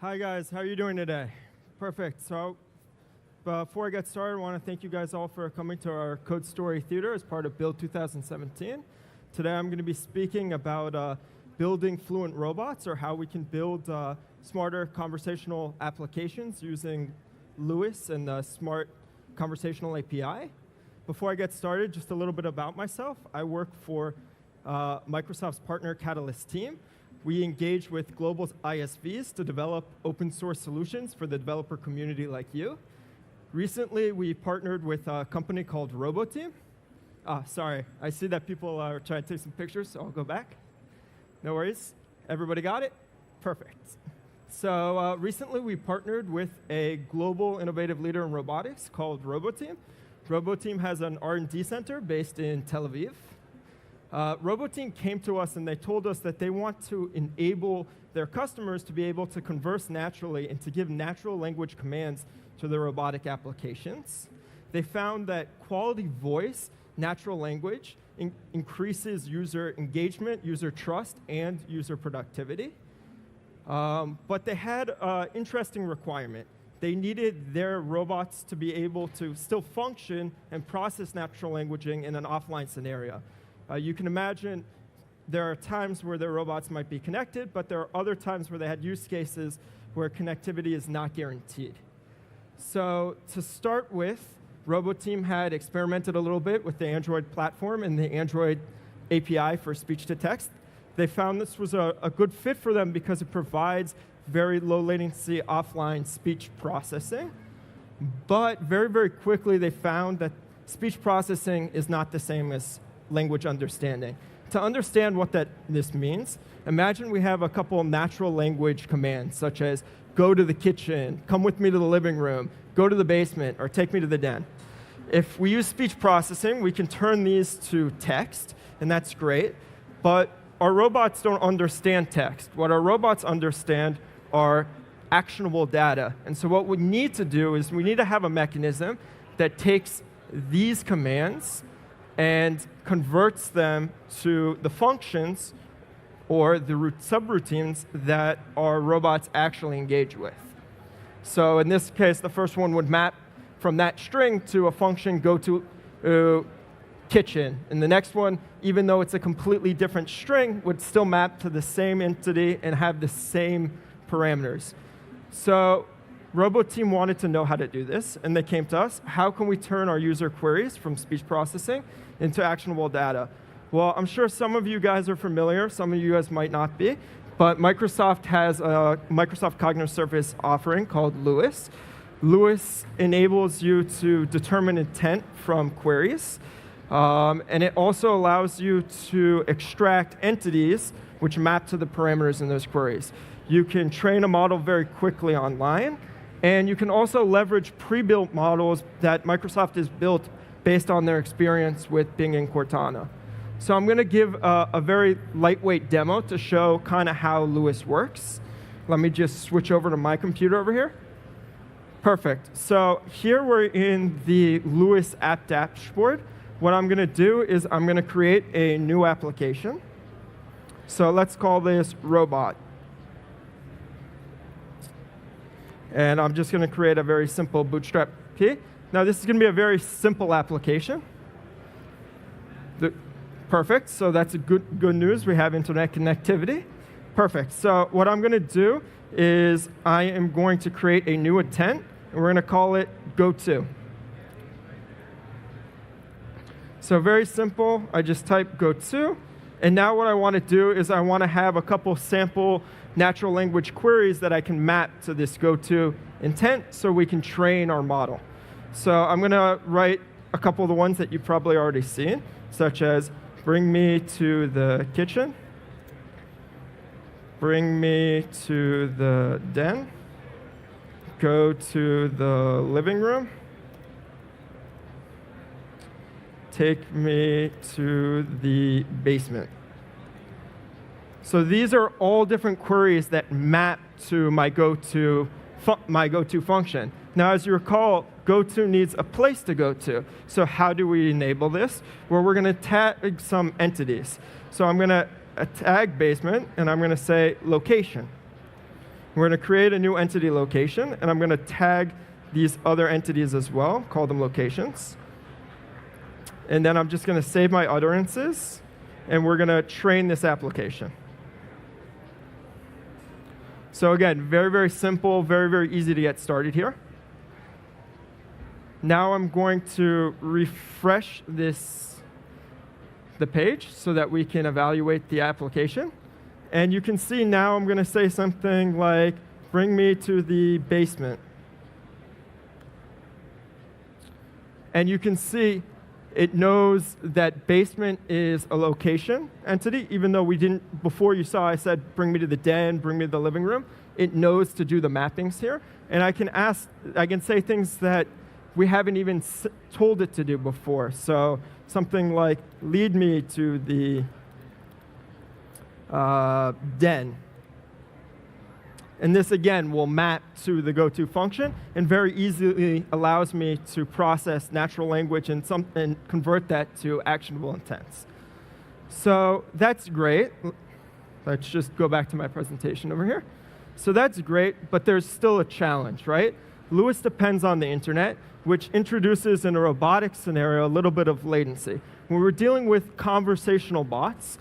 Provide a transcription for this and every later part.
Hi guys, how are you doing today? Perfect. So before I get started, I want to thank you guys all for coming to our Code Story Theater as part of Build 2017. Today I'm going to be speaking about building fluent robots, or how we can build smarter conversational applications using Lewis and the Smart Conversational API. Before I get started, just a little bit about myself. I work for Microsoft's partner Catalyst team. We engage with global ISVs to develop open source solutions for the developer community like you. Recently, we partnered with a company called roboti. Sorry, I see that people are trying to take some pictures, so I'll go back. No worries. Everybody got it? Perfect. So recently, we partnered with a global innovative leader in robotics called Roboteam. Roboteam has an R&D center based in Tel Aviv. Roboteam came to us and they told us that they want to enable their customers to be able to converse naturally and to give natural language commands to their robotic applications. They found that quality voice, natural language, increases user engagement, user trust, and user productivity. But they had an interesting requirement. They needed their robots to be able to still function and process natural languaging in an offline scenario. You can imagine there are times where their robots might be connected, but there are other times where they had use cases where connectivity is not guaranteed. So to start with, Roboteam had experimented a little bit with the Android platform and the Android API for speech-to-text. They found this was a good fit for them because it provides very low latency offline speech processing. But very, very quickly, they found that speech processing is not the same as language understanding. To understand what this means, imagine we have a couple natural language commands, such as go to the kitchen, come with me to the living room, go to the basement, or take me to the den. If we use speech processing, we can turn these to text, and that's great. But our robots don't understand text. What our robots understand are actionable data. And so what we need to do is we need to have a mechanism that takes these commands and converts them to the functions or the subroutines that our robots actually engage with. So in this case, the first one would map from that string to a function go to kitchen. And the next one, even though it's a completely different string, would still map to the same entity and have the same parameters. So Roboteam wanted to know how to do this, and they came to us. How can we turn our user queries from speech processing into actionable data? Well, I'm sure some of you guys are familiar. Some of you guys might not be. But Microsoft has a Microsoft Cognitive Service offering called Lewis. Lewis enables you to determine intent from queries. And it also allows you to extract entities which map to the parameters in those queries. You can train a model very quickly online. And you can also leverage pre-built models that Microsoft has built based on their experience with Bing and Cortana. So I'm going to give a very lightweight demo to show kind of how Lewis works. Let me just switch over to my computer over here. Perfect. So here we're in the Lewis app dashboard. What I'm going to do is I'm going to create a new application. So let's call this Robot. And I'm just going to create a very simple bootstrap key. Now, this is going to be a very simple application. Perfect. So that's good news. We have internet connectivity. Perfect. So what I'm going to do is I am going to create a new intent, and we're going to call it go-to. So very simple. I just type go-to. And now what I want to do is I want to have a couple sample natural language queries that I can map to this go-to intent so we can train our model. So I'm going to write a couple of the ones that you've probably already seen, such as bring me to the kitchen, bring me to the den, go to the living room, take me to the basement. So these are all different queries that map to my go-to function. Now, as you recall, go-to needs a place to go to. So how do we enable this? Well, we're going to tag some entities. So I'm going to tag basement, and I'm going to say location. We're going to create a new entity location, and I'm going to tag these other entities as well, call them locations. And then I'm just going to save my utterances, and we're going to train this application. So again, very, very simple, very, very easy to get started here. Now I'm going to refresh the page so that we can evaluate the application. And you can see now I'm going to say something like, bring me to the basement. And you can see it knows that basement is a location entity, even though we didn't, before you saw I said, bring me to the den, bring me to the living room. It knows to do the mappings here. And I can say things that we haven't even told it to do before. So something like, lead me to the den. And this, again, will map to the goto function and very easily allows me to process natural language and convert that to actionable intents. So that's great. Let's just go back to my presentation over here. So that's great, but there's still a challenge, right? Lewis depends on the internet, which introduces in a robotics scenario a little bit of latency. When we're dealing with conversational bots,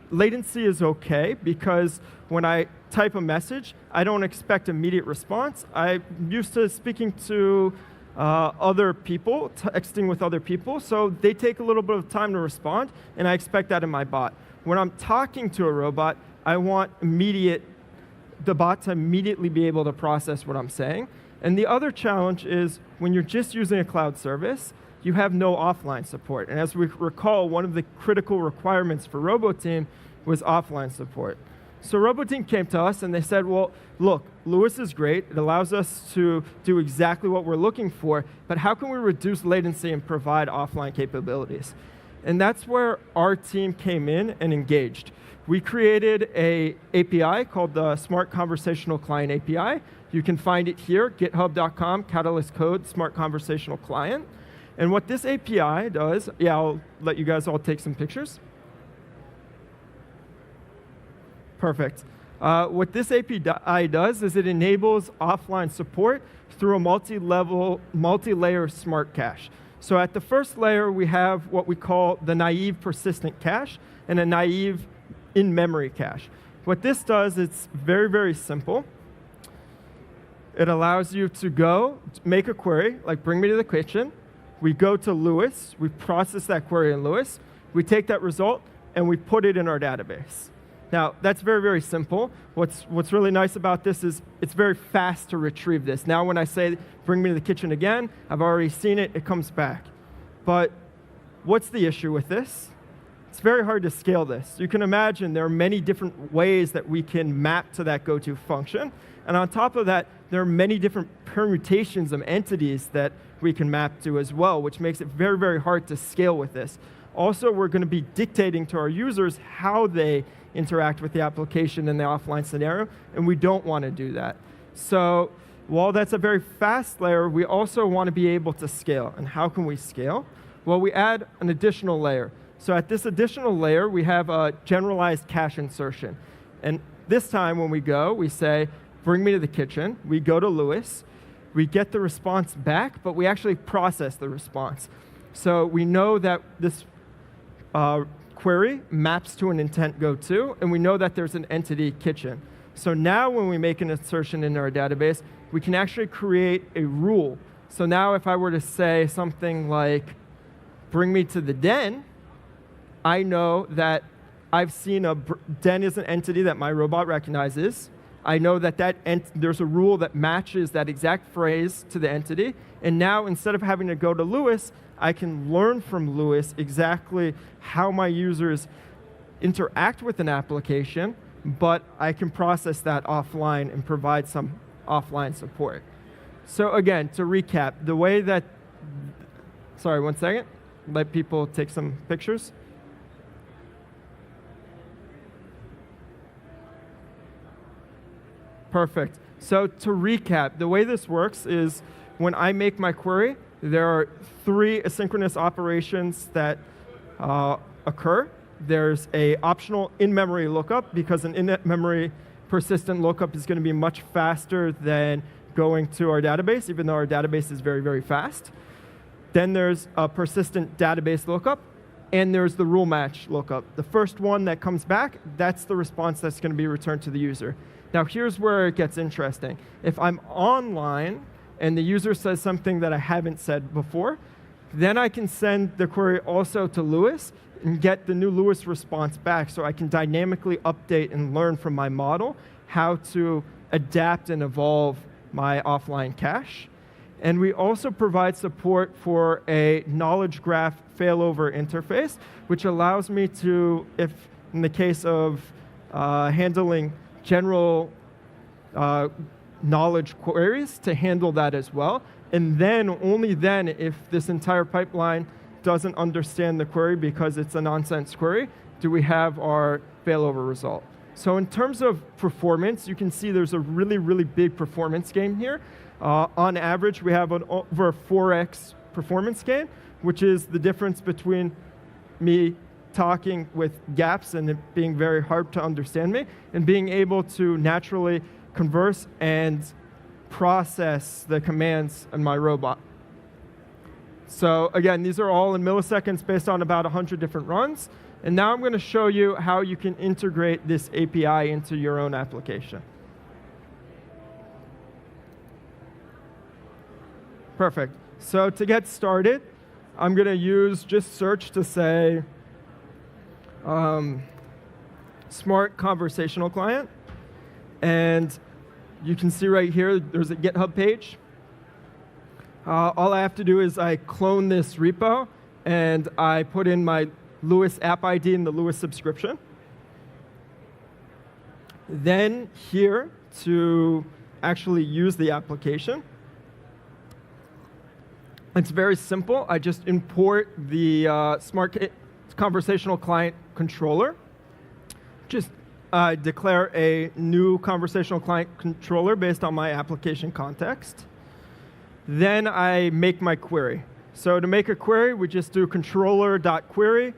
latency is okay because when I type a message, I don't expect immediate response. I'm used to speaking to other people, texting with other people, so they take a little bit of time to respond, and I expect that in my bot. When I'm talking to a robot, I want the bot to immediately be able to process what I'm saying. And the other challenge is when you're just using a cloud service, you have no offline support. And as we recall, one of the critical requirements for RoboTeam was offline support. So RoboTeam came to us and they said, well, look, Lewis is great. It allows us to do exactly what we're looking for, but how can we reduce latency and provide offline capabilities? And that's where our team came in and engaged. We created an API called the Smart Conversational Client API. You can find it here, github.com, Catalyst Code, Smart Conversational Client. And what this API does, I'll let you guys all take some pictures. Perfect. What this API does is it enables offline support through a multi-layer smart cache. So at the first layer, we have what we call the naive persistent cache and a naive in-memory cache. What this does, it's very, very simple. It allows you to go make a query, like bring me to the kitchen. We go to Lewis. We process that query in Lewis. We take that result, and we put it in our database. Now, that's very, very simple. What's really nice about this is it's very fast to retrieve this. Now, when I say, bring me to the kitchen again, I've already seen it. It comes back. But what's the issue with this? It's very hard to scale this. You can imagine there are many different ways that we can map to that goto function. And on top of that, there are many different permutations of entities that we can map to as well, which makes it very, very hard to scale with this. Also, we're going to be dictating to our users how they interact with the application in the offline scenario, and we don't want to do that. So while that's a very fast layer, we also want to be able to scale. And how can we scale? Well, we add an additional layer. So at this additional layer, we have a generalized cache insertion. And this time when we go, we say, bring me to the kitchen. We go to Lewis. We get the response back, but we actually process the response. So we know that this query maps to an intent goto, and we know that there's an entity kitchen. So now when we make an insertion in our database, we can actually create a rule. So now if I were to say something like, bring me to the den, I know that I've seen den is an entity that my robot recognizes. I know that there's a rule that matches that exact phrase to the entity. And now instead of having to go to Lewis, I can learn from Lewis exactly how my users interact with an application, but I can process that offline and provide some offline support. So again, to recap, the way that, sorry, one second, let people take some pictures. Perfect. So to recap, the way this works is when I make my query, there are 3 asynchronous operations that occur. There's an optional in-memory lookup, because an in-memory persistent lookup is going to be much faster than going to our database, even though our database is very, very fast. Then there's a persistent database lookup, and there's the rule match lookup. The first one that comes back, that's the response that's going to be returned to the user. Now, here's where it gets interesting. If I'm online and the user says something that I haven't said before, then I can send the query also to Lewis and get the new Lewis response back, so I can dynamically update and learn from my model how to adapt and evolve my offline cache. And we also provide support for a knowledge graph failover interface, which allows me to, if in the case of handling general knowledge queries, to handle that as well. And then, only then, if this entire pipeline doesn't understand the query because it's a nonsense query, do we have our failover result. So in terms of performance, you can see there's a really, really big performance gain here. On average, we have an over 4x performance gain, which is the difference between me talking with gaps and it being very hard to understand me, and being able to naturally converse and process the commands in my robot. So again, these are all in milliseconds based on about 100 different runs. And now I'm going to show you how you can integrate this API into your own application. Perfect. So to get started, I'm going to use just search to say smart conversational client. And you can see right here, there's a GitHub page. All I have to do is I clone this repo, and I put in my Lewis app ID and the Lewis subscription. Then here, to actually use the application, it's very simple. I just import the smart conversational client controller. Just declare a new conversational client controller based on my application context. Then I make my query. So to make a query, we just do controller.query.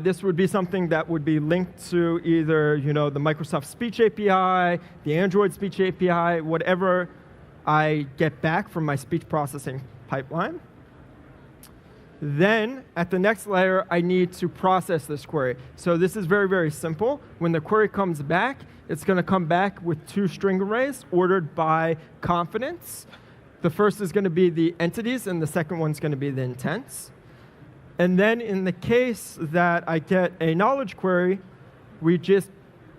This would be something that would be linked to either the Microsoft Speech API, the Android Speech API, whatever I get back from my speech processing pipeline. Then, at the next layer, I need to process this query. So this is very, very simple. When the query comes back, it's going to come back with 2 string arrays ordered by confidence. The first is going to be the entities, and the second one's going to be the intents. And then in the case that I get a knowledge query, we just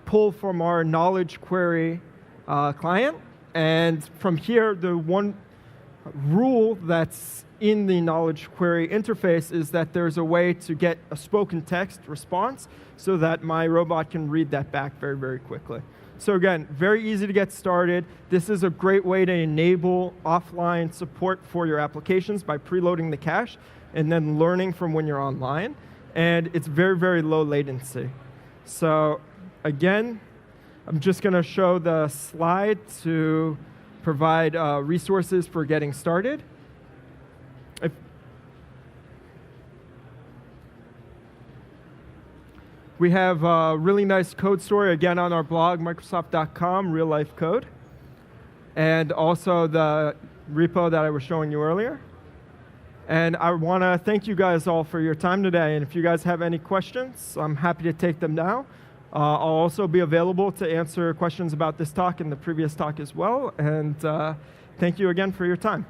pull from our knowledge query client. And from here, the one rule that's in the knowledge query interface is that there's a way to get a spoken text response so that my robot can read that back very, very quickly. So again, very easy to get started. This is a great way to enable offline support for your applications by preloading the cache and then learning from when you're online. And it's very, very low latency. So again, I'm just going to show the slide to provide resources for getting started. We have a really nice code story, again, on our blog, Microsoft.com, real life code. And also the repo that I was showing you earlier. And I want to thank you guys all for your time today. And if you guys have any questions, I'm happy to take them now. I'll also be available to answer questions about this talk and the previous talk as well. And thank you again for your time.